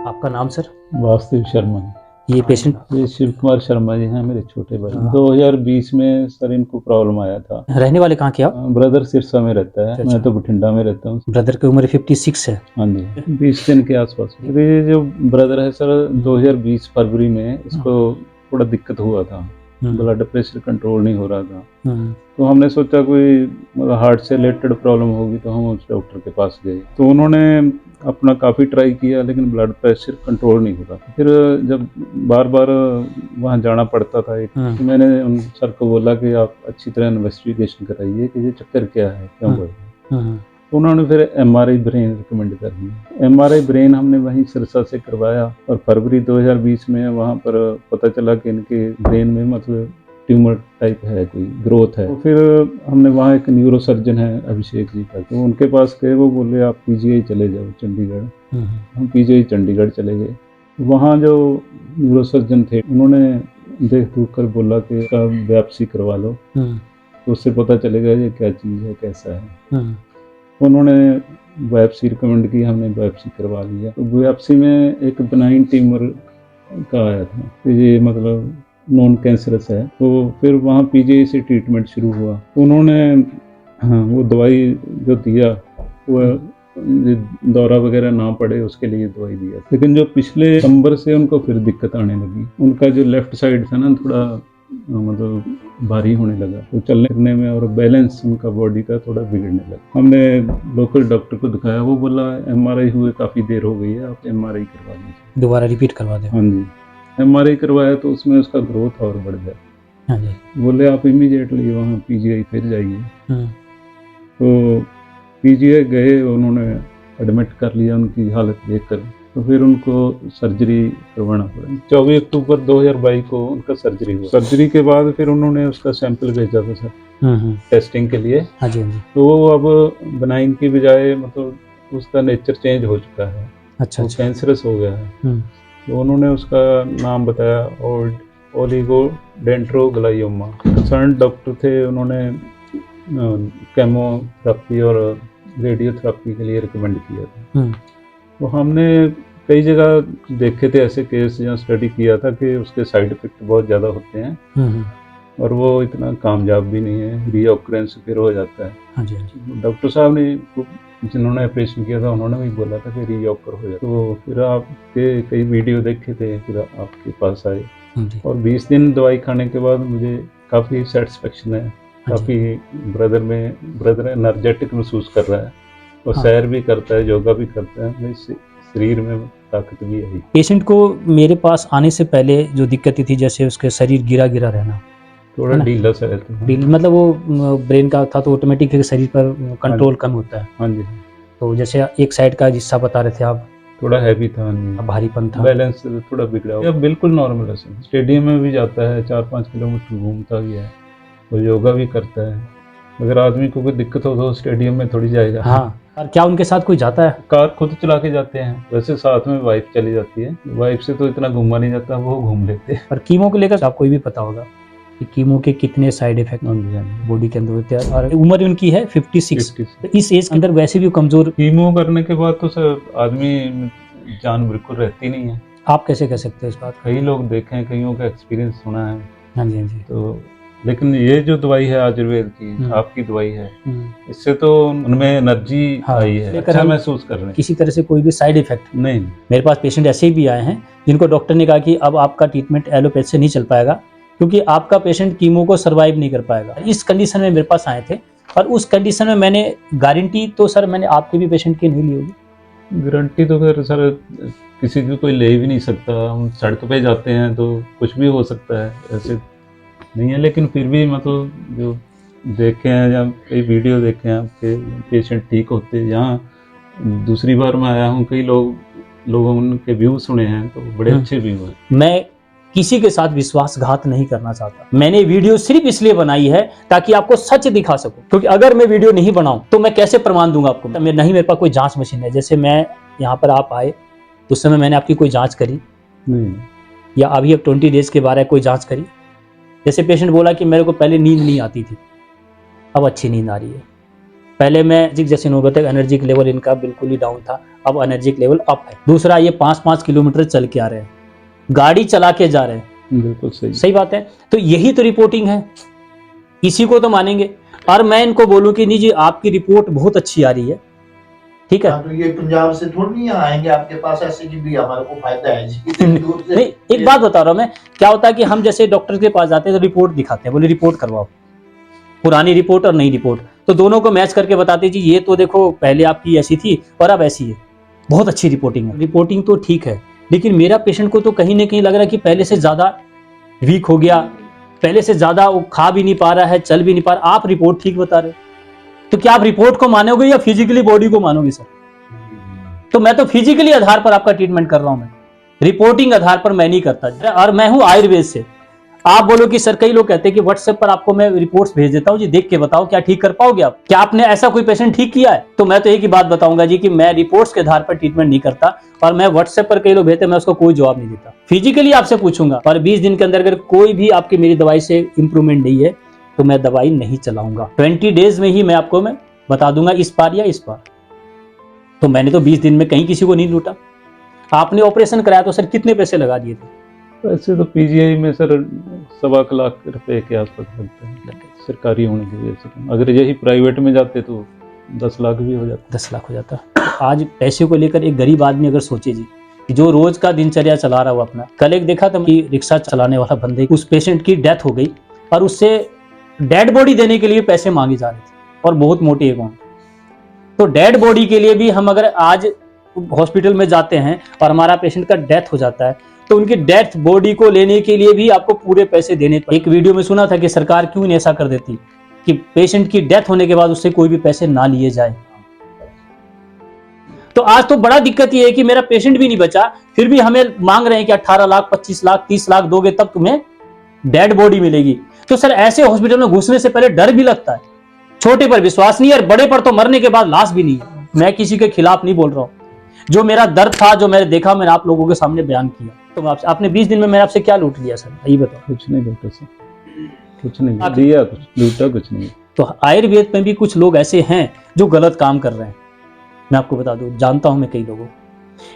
आपका नाम सर? वास्तव शर्मा। ये पेशेंट ये शिव कुमार शर्मा जी हैं, मेरे छोटे भाई। 2020 में सर इनको प्रॉब्लम आया था। रहने वाले कहाँ के आप? ब्रदर सिरसा में रहता है, अच्छा, मैं अच्छा। तो बठिंडा में रहता हूँ। ब्रदर की उम्र 56 है। हाँ जी, 20 दिन के आसपास। तो ये जो ब्रदर है सर, 2020 फरवरी में इसको थोड़ा दिक्कत हुआ था, ब्लड प्रेशर कंट्रोल नहीं हो रहा था। तो हमने सोचा कोई मतलब हार्ट से रिलेटेड प्रॉब्लम होगी, तो हम उस डॉक्टर के पास गए। तो उन्होंने अपना काफ़ी ट्राई किया, लेकिन ब्लड प्रेशर कंट्रोल नहीं हो रहा। फिर जब बार बार वहाँ जाना पड़ता था तो मैंने उन सर को बोला कि आप अच्छी तरह इन्वेस्टिगेशन कराइए कि ये चक्कर क्या है, क्यों बढ़ रहा है। तो उन्होंने फिर एमआरआई ब्रेन रिकमेंड कर दिया। एमआरआई ब्रेन हमने वहीं सिरसा से करवाया, और फरवरी 2020 में वहाँ पर पता चला कि इनके ब्रेन में मतलब ट्यूमर टाइप है, कोई ग्रोथ है। तो फिर हमने वहाँ एक न्यूरो सर्जन है अभिषेक जी का, तो उनके पास गए। वो बोले आप पीजीआई चले जाओ चंडीगढ़। हम पीजीआई चंडीगढ़ चले गए। वहाँ जो न्यूरो सर्जन थे उन्होंने देख दुख कर बोला कि इसका बायोप्सी करवा लो, तो उससे पता चलेगा ये क्या चीज़ है, कैसा है। उन्होंने बायोप्सी रिकमेंड की, हमने बायोप्सी करवा लिया। तो बायोप्सी में एक बेनाइन ट्यूमर का आया था, तो ये मतलब नॉन कैंसरस है। तो फिर वहाँ पीजीआई से ट्रीटमेंट शुरू हुआ। उन्होंने वो दवाई जो दिया वो दौरा वगैरह ना पड़े उसके लिए दवाई दिया, लेकिन जो पिछले दिसंबर से उनको फिर दिक्कत आने लगी। उनका जो लेफ्ट साइड था ना, थोड़ा मतलब भारी होने लगा, तो चलने फिरने में और बैलेंस उनका बॉडी का थोड़ा बिगड़ने लगा। हमने लोकल डॉक्टर को दिखाया, वो बोला एमआरआई हुए काफ़ी देर हो गई है, आप एमआरआई करवा लीजिए। दोबारा रिपीट करवा दें। हाँ जी, एमआरआई करवाया तो उसमें उसका ग्रोथ और बढ़ गया। हाँ जी। बोले आप इमीडिएटली वहाँ पीजीआई फिर जाइए। तो पीजीआई गए, उन्होंने एडमिट कर लिया उनकी हालत देखकर। तो फिर उनको सर्जरी करवाना पड़ा। 24 अक्टूबर 2022 को उनका सर्जरी हुआ। सर्जरी के बाद फिर उन्होंने उसका सैंपल भेजा था सर टेस्टिंग के लिए। हाँ जी, हाँ जी। तो वो अब बेनाइन की बजाय मतलब उसका नेचर चेंज हो चुका है। अच्छा, वो अच्छा। कैंसरस हो गया है। तो उन्होंने उसका नाम बताया ओलिगोडेंड्रोग्लाइयोमा। कंसर्न डॉक्टर थे, उन्होंने केमोथेरेपी और रेडियोथेरेपी के लिए रिकमेंड किया था। तो हमने कई जगह देखे थे ऐसे केस, जहाँ स्टडी किया था कि उसके साइड इफेक्ट बहुत ज़्यादा होते हैं और वो इतना कामयाब भी नहीं है, रीऑकरेंस फिर हो जाता है। हाँ जी, हाँ जी। डॉक्टर साहब ने जिन्होंने ऑपरेशन किया था उन्होंने भी बोला था कि रीऑकर हो जाता। तो फिर आपके कई वीडियो देखे थे, फिर आपके पास आए। हाँ जी। और 20 दिन दवाई खाने के बाद मुझे काफ़ी सेटिस्फेक्शन है। हाँ जी। काफ़ी ब्रदर एनर्जेटिक महसूस कर रहा है, और हाँ। सैर भी करता है, योगा भी करता है। मेरे शरीर में ताकत भी आई। पेशेंट को मेरे पास आने से पहले जो दिक्कतें थी, जैसे उसके शरीर गिरा गिरा रहना, थोड़ा है ना? ढीला सा रहता है। ढील मतलब वो ब्रेन का था, तो ऑटोमेटिक शरीर पर कंट्रोल कम होता है। हाँ जी। तो जैसे एक साइड का हिस्सा बता रहे थे आप, थोड़ा हैवी था, नहीं भारीपन था। बैलेंस थोड़ा बिगड़ा हुआ। अब बिल्कुल नॉर्मल है। स्टेडियम में भी जाता है, 4-5 किलोमीटर घूमता भी है, और योगा भी करता है। अगर आदमी को कोई दिक्कत हो तो स्टेडियम में थोड़ी जाएगा। हाँ। और क्या उनके साथ कोई जाता है? कार खुद चला के जाते हैं, वैसे साथ में वाइफ चली जाती है। वाइफ से तो इतना घूमा नहीं जाता, वो घूम लेते हैं। और कीमो को लेकर आपको भी पता होगा कि कीमो के कितने साइड इफेक्ट बॉडी के अंदर होते हैं, और उम्र उनकी है 56। तो इस एज के अंदर वैसे भी कमजोर। कीमो करने के बाद तो सर आदमी जान बिल्कुल रहती नहीं है। आप कैसे कह सकते हैं इस बात? कई लोग देखे हैं, कईयों का एक्सपीरियंस सुना है। हाँ जी, हाँ जी। तो लेकिन ये जो दवाई है आयुर्वेद की, आपकी दवाई है, इससे तो उनमें एनर्जी आई है, अच्छा महसूस कर रहे हैं। किसी तरह से कोई भी साइड इफेक्ट नहीं। मेरे पास पेशेंट ऐसे भी आए हैं जिनको डॉक्टर ने कहा कि अब आपका ट्रीटमेंट एलोपैथी से नहीं चल पाएगा, क्योंकि आपका पेशेंट कीमो को सर्वाइव नहीं कर पाएगा। इस कंडीशन में मेरे पास आए थे, और उस कंडीशन में मैंने गारंटी तो सर मैंने आपके भी पेशेंट की नहीं ली होगी। गारंटी तो फिर सर किसी की कोई ले भी नहीं सकता। हम सड़क पे जाते हैं तो कुछ भी हो सकता है, ऐसे नहीं है। लेकिन फिर भी मतलब जो देखे हैं या कई वीडियो देखे हैं आपके पेशेंट ठीक होते, यहाँ दूसरी बार मैं आया हूँ, कई लोगों के व्यू सुने हैं, तो बड़े अच्छे व्यू हैं। मैं किसी के साथ विश्वासघात नहीं करना चाहता। मैंने वीडियो सिर्फ इसलिए बनाई है ताकि आपको सच दिखा सकूं, क्योंकि अगर मैं वीडियो नहीं बनाऊं तो मैं कैसे प्रमाण दूंगा आपको? मैं नहीं, मेरे पास कोई जांच मशीन है। जैसे मैं यहाँ पर आप आए उस समय मैंने आपकी कोई जांच करी नहीं, या अभी अब 20 डेज के बारे में कोई जांच करी? जैसे पेशेंट बोला कि मेरे को पहले नींद नहीं आती थी, अब अच्छी नींद आ रही है। पहले मैं जैसे इन्होंने बताया एनर्जी लेवल इनका बिल्कुल ही डाउन था, अब एनर्जी लेवल अप है। दूसरा, ये 5-5 किलोमीटर चल के आ रहे हैं, गाड़ी चला के जा रहे हैं। बिल्कुल सही। सही बात है। तो यही तो रिपोर्टिंग है, इसी को तो मानेंगे। और मैं इनको बोलूं कि नहीं जी आपकी रिपोर्ट बहुत अच्छी आ रही है, ठीक है। तो ये पंजाब से थोड़ी नहीं आएंगे आपके पास, ऐसे की भी हमारे को फायदा है जी। इतनी दूर से नहीं, एक बात बता रहा हूं मैं, क्या होता है कि हम जैसे डॉक्टर के पास जाते हैं तो रिपोर्ट दिखाते हैं, बोले रिपोर्ट करवाओ, पुरानी रिपोर्ट और नई रिपोर्ट, तो दोनों को मैच करके बताते जी ये तो देखो पहले आपकी ऐसी थी और अब ऐसी है, बहुत अच्छी रिपोर्टिंग है। रिपोर्टिंग तो ठीक है, लेकिन मेरा पेशेंट को तो कहीं ना कहीं लग रहा है कि पहले से ज्यादा वीक हो गया, पहले से ज्यादा वो खा भी नहीं पा रहा है, चल भी नहीं पा रहा। आप रिपोर्ट ठीक बता रहे हो, तो क्या आप रिपोर्ट को मानोगे या फिजिकली बॉडी को मानोगे सर? तो मैं तो फिजिकली आधार पर आपका ट्रीटमेंट कर रहा हूं, मैं रिपोर्टिंग आधार पर मैं नहीं करता। और मैं हूं आयुर्वेद से। आप बोलो कि सर, कई लोग कहते हैं कि व्हाट्सएप पर आपको मैं रिपोर्ट्स भेज देता हूं जी, देख के बताओ क्या ठीक कर पाओगे आप, क्या आपने ऐसा कोई पेशेंट ठीक किया है? तो मैं तो एक ही बात बताऊंगा जी कि मैं रिपोर्ट्स के आधार पर ट्रीटमेंट नहीं करता, और मैं व्हाट्सएप पर कई लोग भेजते हैं, मैं उसको कोई जवाब नहीं देता, फिजिकली आपसे पूछूंगा। और 20 दिन के अंदर अगर कोई भी आपकी मेरी दवाई से इंप्रूवमेंट नहीं है तो मैं दवाई नहीं चलाऊंगा। 20 डेज में ही मैं आपको मैं बता दूंगा इस बार या इस बार। तो मैंने तो 20 दिन में कहीं किसी को नहीं लूटा। आपने ऑपरेशन कराया तो सर कितने पैसे लगा दिए थे? वैसे तो पीजीआई में सर 1.25 लाख रुपए के आसपास लगते हैं सरकारी होने की वजह से। अगर यही प्राइवेट में जाते तो 10 लाख भी हो जाता। 10 लाख हो जाता। तो आज पैसे को लेकर एक गरीब आदमी अगर सोचे जी कि जो रोज का दिनचर्या चला रहा हो अपना, कल एक देखा था कि रिक्शा चलाने वाला बंदे, उस पेशेंट की डेथ हो गई और उससे डेड बॉडी देने के लिए पैसे मांगे जा रहे थे, और बहुत मोटी अमाउंट। तो डेड बॉडी के लिए भी हम अगर आज हॉस्पिटल में जाते हैं और हमारा पेशेंट का डेथ हो जाता है, तो उनकी डेथ बॉडी को लेने के लिए भी आपको पूरे पैसे देने पड़े। एक वीडियो में सुना था कि सरकार क्यों नहीं ऐसा कर देती कि पेशेंट की डेथ होने के बाद उससे कोई भी पैसे ना लिए जाए। तो आज तो बड़ा दिक्कत ये है कि मेरा पेशेंट भी नहीं बचा, फिर भी हमें मांग रहे हैं कि 18 लाख, 25 लाख, 30 लाख दोगे तब तुम्हें डेड बॉडी मिलेगी। तो सर ऐसे हॉस्पिटल में घुसने से पहले डर भी लगता है। छोटे पर विश्वास नहीं है और बड़े पर तो मरने के बाद लाश भी नहीं है। मैं किसी के खिलाफ नहीं बोल रहा हूं, जो मेरा दर्द था, जो मैंने देखा, मैंने आप लोगों के सामने बयान किया। तो आपसे, आपने 20 दिन में मैंने आपसे क्या लूट लिया सर, ये बताओ? कुछ नहीं लूटा सर, कुछ नहीं दिया, कुछ लूटा कुछ नहीं। तो आयुर्वेद में भी कुछ लोग ऐसे हैं जो गलत काम कर रहे हैं। मैं आपको बता दूं, जानता हूं मैं कई लोगों,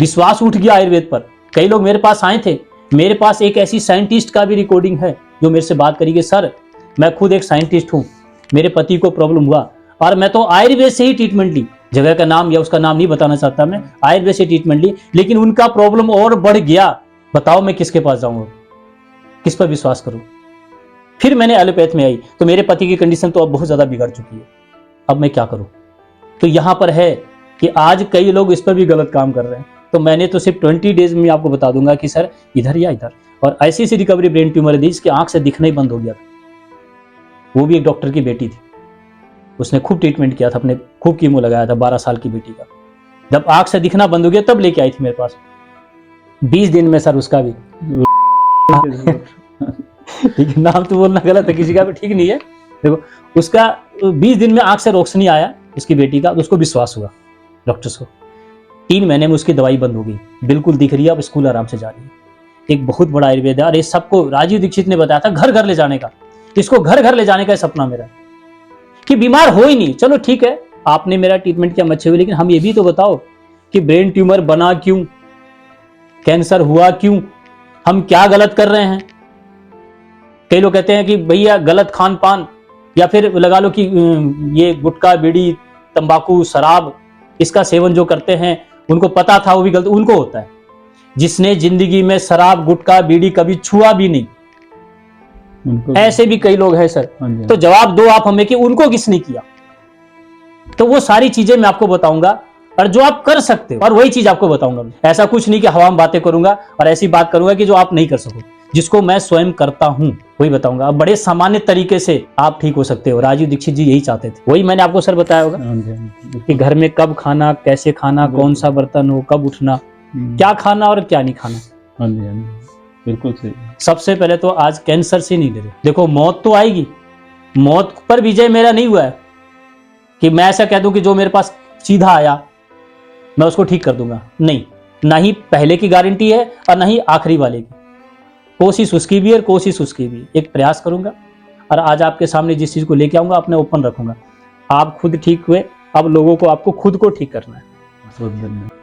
विश्वास उठ गया आयुर्वेद पर। कई लोग मेरे पास आए थे, मेरे पास एक ऐसी साइंटिस्ट का भी रिकॉर्डिंग है जो मेरे से बात करी कि सर मैं खुद एक साइंटिस्ट हूं, मेरे पति को प्रॉब्लम हुआ और मैं तो आयुर्वेद से ही ट्रीटमेंट ली, जगह का नाम या उसका नाम नहीं बताना चाहता मैं, आयुर्वेद से ट्रीटमेंट ली, लेकिन उनका प्रॉब्लम और बढ़ गया। बताओ मैं किसके पास जाऊंगा, किस पर विश्वास करूं? फिर मैंने एलोपैथ में आई, तो मेरे पति की कंडीशन तो अब बहुत ज्यादा बिगड़ चुकी है, अब मैं क्या करूं? तो यहां पर है कि आज कई लोग इस पर भी गलत काम कर रहे हैं। तो मैंने तो सिर्फ 20 डेज में आपको बता दूंगा कि सर इधर या इधर। और ऐसी सी रिकवरी ब्रेन ट्यूमर है जिसकी आंख से दिखना ही बंद हो गया था। वो भी एक डॉक्टर की बेटी थी, उसने खूब ट्रीटमेंट किया था, अपने खूब कीमो लगाया था 12 साल की बेटी का। जब आंख से दिखना बंद हो गया तब लेके आई थी मेरे पास। 20 दिन में सर उसका भी ठीक है, नाम तो बोलना गलत है, किसी का भी ठीक नहीं है। देखो उसका 20 दिन में आंख से रोशनी आया उसकी बेटी का, तो उसको विश्वास हुआ डॉक्टर्स को। 3 महीने में उसकी दवाई बंद हो गई, बिल्कुल दिख रही है, अब स्कूल आराम से जा रही है। एक बहुत बड़ा आयुर्वेद है और ये सबको राजीव दीक्षित ने बताया था घर घर ले जाने का। इसको घर घर ले जाने का सपना मेरा कि बीमार हो ही नहीं। चलो ठीक है, आपने मेरा ट्रीटमेंट किया, अच्छे हुए, लेकिन हम ये भी तो बताओ कि ब्रेन ट्यूमर बना क्यों, कैंसर हुआ क्यों, हम क्या गलत कर रहे हैं। कई लोग कहते हैं कि भैया गलत खान पान, या फिर लगा लो कि ये गुटखा, बीड़ी, तंबाकू, शराब, इसका सेवन जो करते हैं उनको पता था वो भी गलत उनको होता है। जिसने जिंदगी में शराब, गुटखा, बीड़ी कभी छुआ भी नहीं, ऐसे भी कई लोग हैं सर। तो जवाब दो आप हमें कि उनको किसने किया। तो वो सारी चीजें मैं आपको बताऊंगा और जो आप कर सकते हो, और वही चीज आपको बताऊंगा। ऐसा कुछ नहीं कि हवा में बातें करूंगा और ऐसी बात करूंगा कि जो आप नहीं कर सको, जिसको मैं स्वयं करता हूं वही बताऊंगा। अब बड़े सामान्य तरीके से आप ठीक हो सकते हो। राजीव दीक्षित जी यही चाहते थे, वही मैंने आपको सर बताया होगा कि घर में कब खाना, कैसे खाना, कौन सा बर्तन हो, कब उठना, क्या खाना और क्या नहीं खाना। बिल्कुल सही। सबसे पहले तो आज कैंसर से नहीं डरे। देखो मौत तो आएगी, मौत पर विजय मेरा नहीं हुआ है कि मैं ऐसा कह दूं कि जो मेरे पास सीधा आया मैं उसको ठीक कर दूंगा, नहीं। ना ही पहले की गारंटी है और ना ही आखिरी वाले की। कोशिश उसकी भी है और कोशिश उसकी भी, एक प्रयास करूंगा और आज आपके सामने जिस चीज को लेके आऊंगा अपने ओपन रखूंगा। आप खुद ठीक हुए, अब लोगों को आपको खुद को ठीक करना है। बहुत धन्यवाद।